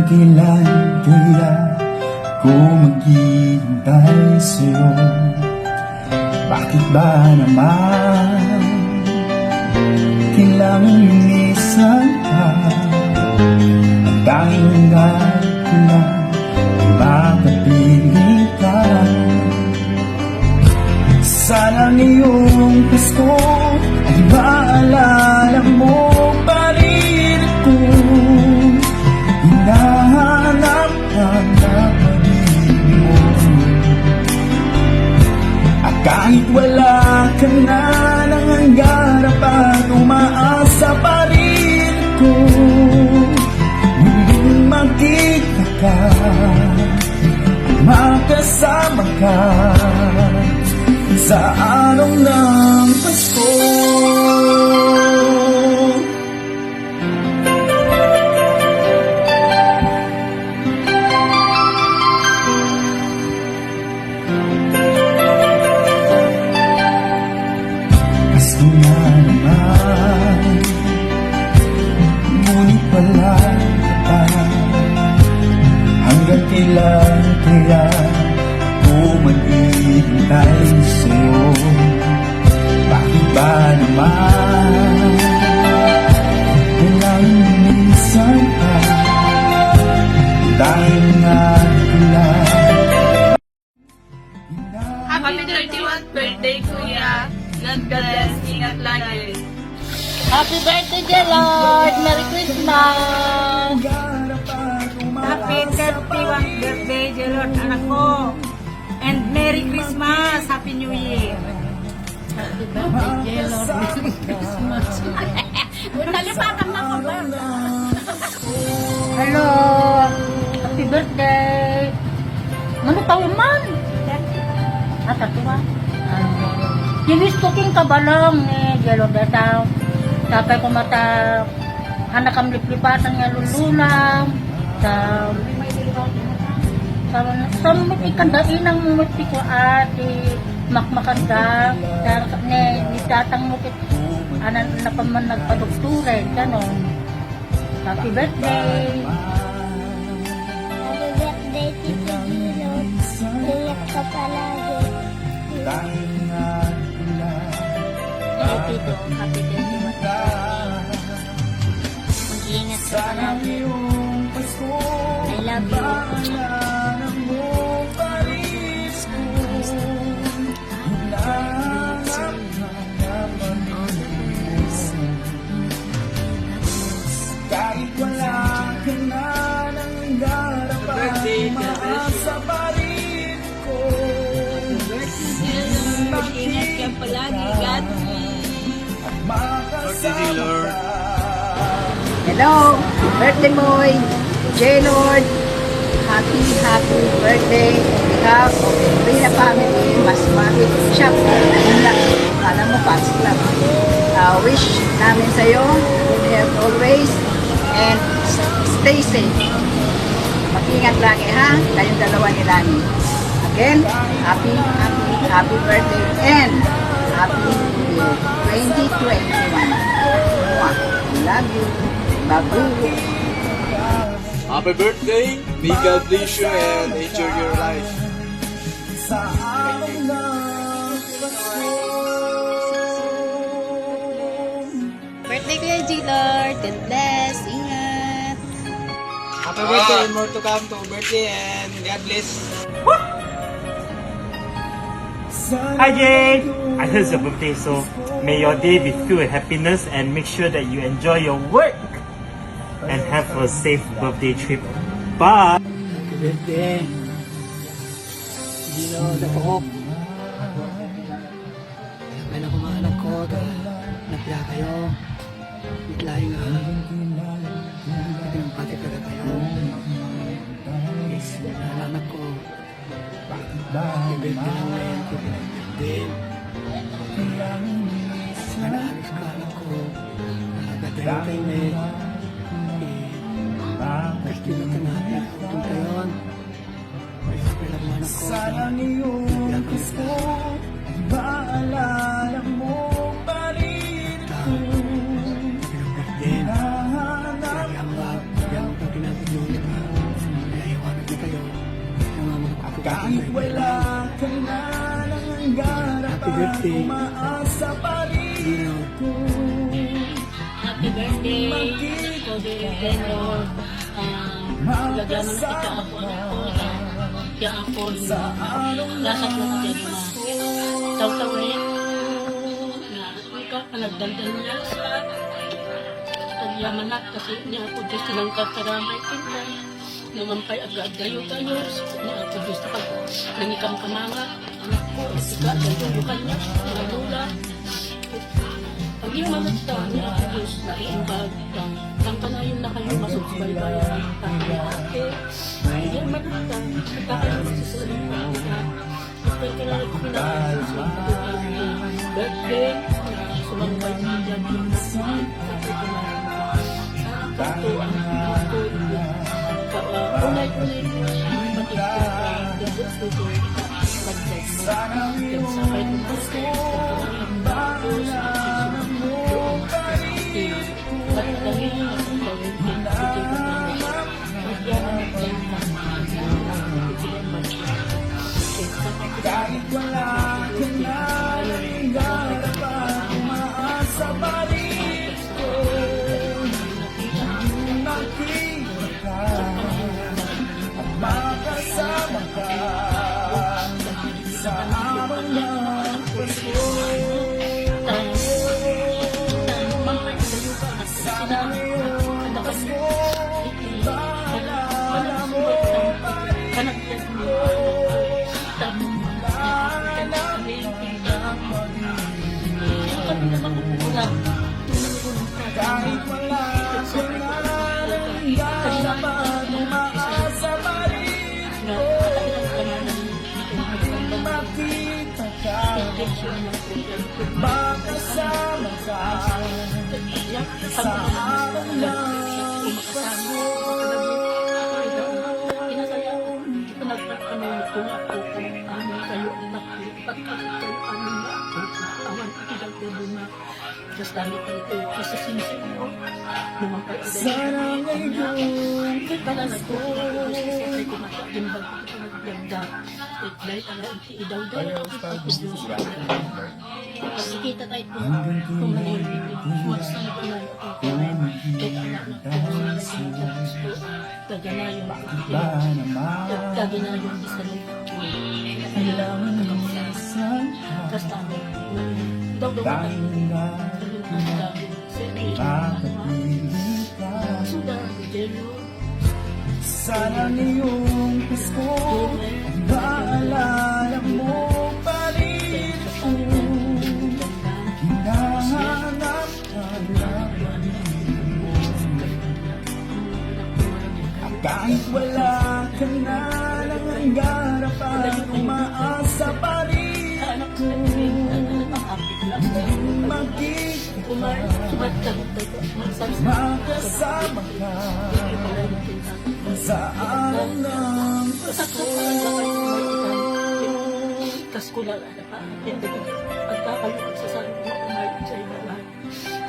kailan kaya ko maghihintay sa'yo? Bakit ba naman kailangan lumisan ka? Ang tanging hangad ko lang ay makapiling ka. Sana ngayong Pasko ay maalala mo pa rin ako. Hinahanap ang pag-ibig mo. At kahit wala ka na ng hanggarap at umaasa pa rin ako, muling magkita ka at makasama ka sa araw ng Pasko. Pasko na naman, ngunit wala ka pa. Hanggang kailan kaya ko maghihintay sa'yo? Bakit ba naman kailangan lumisan ka? Dahil nga lang Happy 31st birthday, Kuya. God bless. Ingat lagi. Happy birthday, dear Lord! Merry Christmas! Happy 31st birthday, dear Lord, anak ko. And Merry Christmas! Happy New Year! Happy birthday, dear Lord! Merry Christmas! Nalipakan na ko ba? Hello! Happy birthday! Ano taon man? Tatuwa. Kinistuking ka ba lang ni dear Lord? Tapay ko mata hanakam liplipasan nga lululang sa mumit ikandain ang mumit ko ati makmakanda ni tatang mukit anan na pa man nagpadokture ganon. Happy birthday! Happy birthday, Tito Gilot. Ingat ka palagi. Hey Tito, happy birthday mo. Mag-iingat ka palagi. I love you. kahit wala ka na ng hanggarap at umaasa pa rin ko. Mag-ingat ka palagi. God Makasama ka. Hello, birthday boy, J. Lord. Happy birthday on behalf of the Rina family, Masmati Shop. Alam mo, fans club. Wish namin sa'yo, good health always, and stay safe. Mag-ingat lagi ha, kayong dalawa ni Lani. Again, happy birthday and happy year 2021. Mwah. Love you. Babu. Happy birthday! May God bless you and enjoy your life. Sa araw ng Pasko. Birthday, Kuya G. Lord. God bless. Ingat. Happy birthday! More to come to birthday and God bless. Hi Jay! I heard it's your birthday, so may your day be filled with happiness and make sure that you enjoy your work and have a safe birthday trip. Bye! Happy birthday. Gino, Dapok. Kaya na kumahanap ko. Napya kayo. Itlay nga. Pwede yung pati ka kayo. Yes, nalanak ko. Happy birthday lang ngayon ko. Birthday. Naalis ka anak ko. Nakagadayo kayo eh. Pasti na tanahapin itong tayon. Pinagman ako sa Sana ngayong Pasko, maalala mo pa rin ako. pinagpagdin. Kaya ang ginagawa ko, ginagawa ko, birthday. Umaasa pa rin ako. Happy birthday, Kobe Tenor. Lagaman kita ako na kaya ako lasat na kaya na taw-tawin na ikaw nagdaldal niya sa tagyaman na kasi niya ako Diyos silang kakaramay kita naman pa'y agad dayo tayo niya ako Diyos na nangikam kamanga anak ko ika dayo kanya mga lula pag yung mga tao niya ako Diyos na iimbag ang kanayon na kayo masukbaybayan ang ate ay maganda nagkakaroon sa salita ipag kailangan pinakaroon sa birthday sumambay mo dyan yung nasin at ito na kanto ang kanto unay-unay pati ko gabot ko pag-check mo sabay ko na ang batos Kahit wala ka na rin harapan, umaasa pa rin ako. Nakita ka at makasama ka sa araw ng Pasko. Sana ngayong Pasko, maalala mo pa rin ako. Kahit wala ka na rin harapan, umaasa pa rin ako. Makita ka, makasama ka sa araw ng Pasko. Sana ngayong Pasko kasi kita tayo po kung ano yung what's na po na tagana yung isa kailangan ng isang tapos tayo daw tanging sana ngayong Pasko maalala mo pa rin ako. Hinahanap ka lang mo. Kahit wala ka na lang ang harapan, umaasa pa rin ako. Makasama ka sa araw ng Pasko. Kasko lang ano pa pagkakaluan sa sarili mo kumain sa'yo na lahat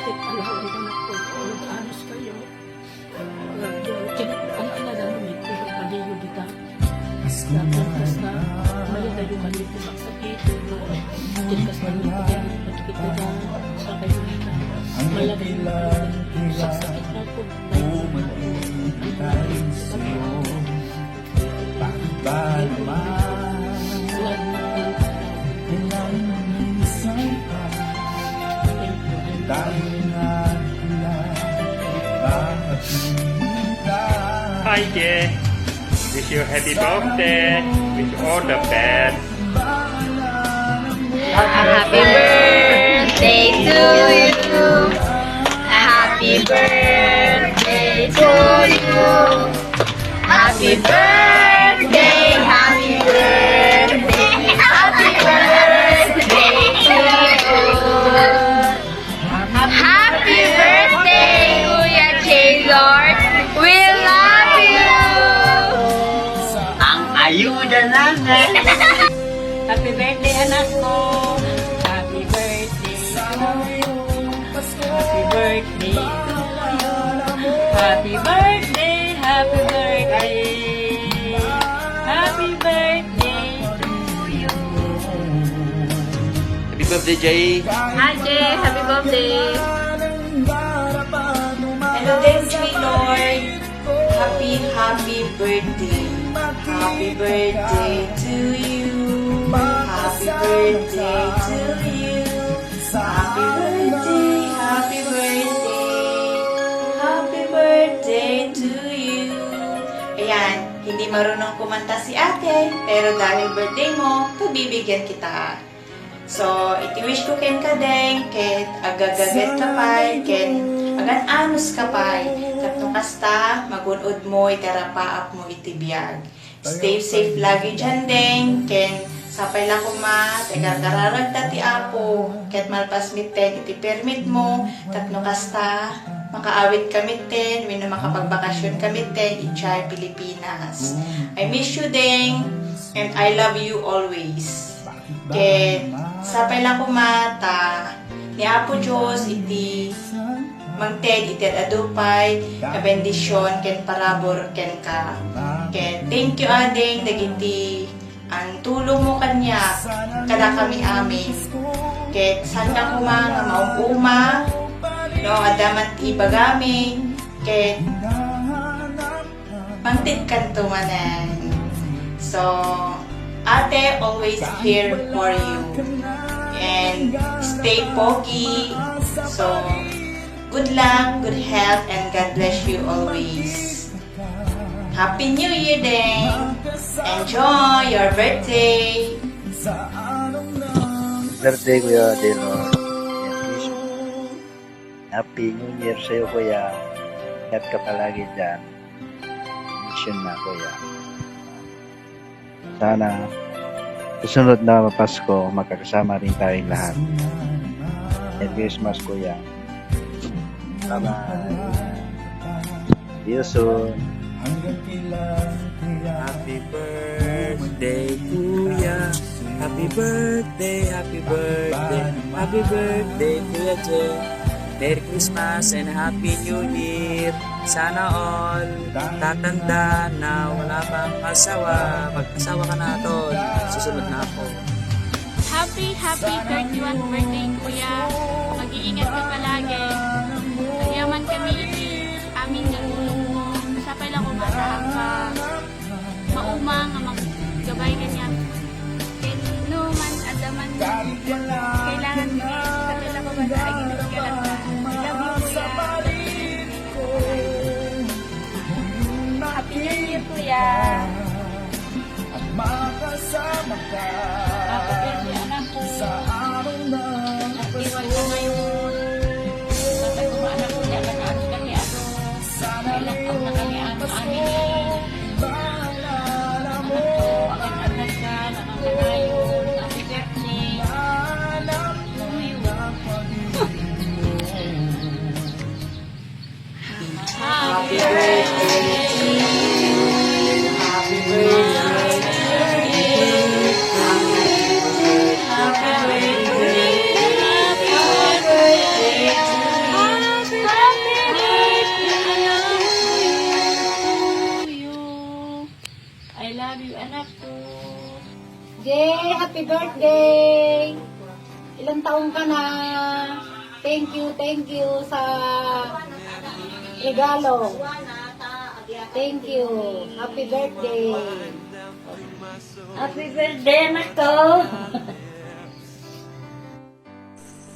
alam ko rin anak ko anos kayo ang nagamit ko paliyo dita dapat na mayo tayo maliit na magsakit tinkas na rin ko yan matikita sa kayo dita malagay mo magsakit na po Tayo sa'yo, bakit ba naman kailangan ng isang pa? Tayo nga bakit kita? Hi, Jay. Wish you a happy birthday. Wish you all the best. Happy birthday to you. Happy birthday to you. Happy birthday, happy birthday, happy birthday to you. Happy birthday, Kuya J-Lord. We love you. Ang ayuda namin. happy birthday anak ko happy birthday happy birthday happy birthday happy birthday happy birthday to you Happy birthday, Jay. Hi, Jay. Happy birthday. Hello din, sweet Lord. Happy birthday. Happy birthday to you. Happy birthday to you. Happy birthday, happy birthday. Happy birthday to you. Ayan, hindi marunong kumanta si ate, pero dahil birthday mo, pabibigyan kita. So, iti-wish ko ken kadeng, ket agagaget kapay, ken agan anus kapay, katong kasta, magunod mo, itarapaap mo itibiyag. Stay safe lagi dyan deng, ken sapay lang kuma, tegargararag tati apo, ket malpas mitten, iti permit mo, tatno kasta, makaawit kami ten, wino makapagbakasyon kami ten, ichay Pilipinas. I miss you deng, and I love you always. Ken, sapay lang kumata, ni Apo Diyos, iti mangted, iti adupay, kabendisyon, ken parabor, ken ka. Ken, thank you ading, dagiti, ang tulong mo kanya, kada kami amin. Ken, saan ka kuma, nga maumuma, no, adamat ibagaming, ken, mangtid kan tumanan. So, ate, always here for you. And stay pogi. So, good luck, good health, and God bless you always. Happy New Year then. Enjoy your birthday. Birthday Kuya Delor. Happy New Year sa'yo Kuya. Ingat ka palagi dyan. Mission na Kuya. Sana susunod na Pasko, magkakasama rin tayong lahat. Merry Christmas, Kuya. Bye-bye. See you soon. Happy birthday, Kuya. Happy birthday, happy birthday. Happy birthday, Kuya Jay. Merry Christmas and Happy New Year. Sana all tatanda na wala pang asawa. Mag-asawa ka na tol. Susunod na ako. Happy 31st birthday, Kuya. Mag-iingat ka palagi. Yaman kami amin natulong mo. Sapay lang kung marahan ka. Mauma nga maggabay ka niya. Kaya man, adaman na. Kailangan mo. Sapay lang kung marahan ka. I love you, Kuya. Happy New Year, Kuya. At makasama ka Happy anak ko. sa araw na Iwan ka ngayon. Kapag kumaanak ko niya, kanaano ka ni Ano. Kailan taon na kami amin. Maalala mo Anak ko, ang anak ka, nakakanayon. Happy birthday. Hanap mo na Happy birthday. Happy birthday. Happy birthday. I love you, anak ko. Jay, happy birthday! Ilang taong ka na? Thank you sa regalo. Thank you. Happy birthday. Happy birthday, anak ko.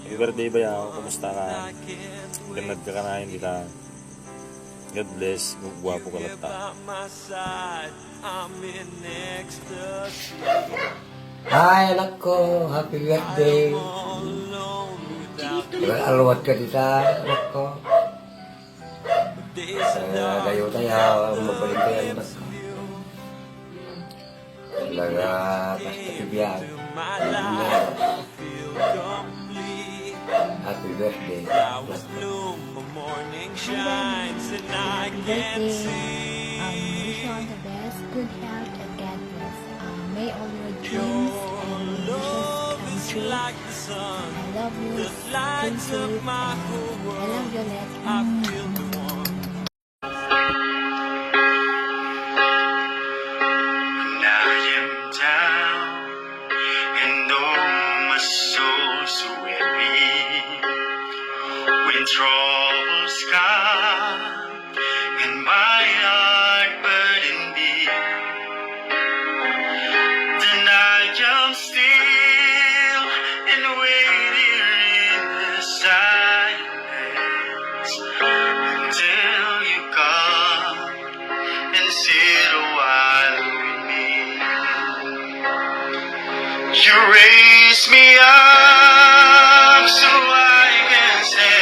Happy birthday ba yaw? Kumusta ka? Ganad ka ka na, hindi ka. God bless. Gwapo ka lata. Hi, anak ko. Happy birthday. Alawat ka dito, anak ko. Dayo tayo, mabalik tayo, anak ko. Talaga, basta kibiyag. Happy birthday. Wish you all the best, good health, and God bless. May all your dreams and wishes come true. I love you. Stay safe. I love you, Let. I am down, and oh, my soul when troubles come and my heart burden be, then I am still and wait here in the silence until you come and sit a while with me. You raise me up so I can stand.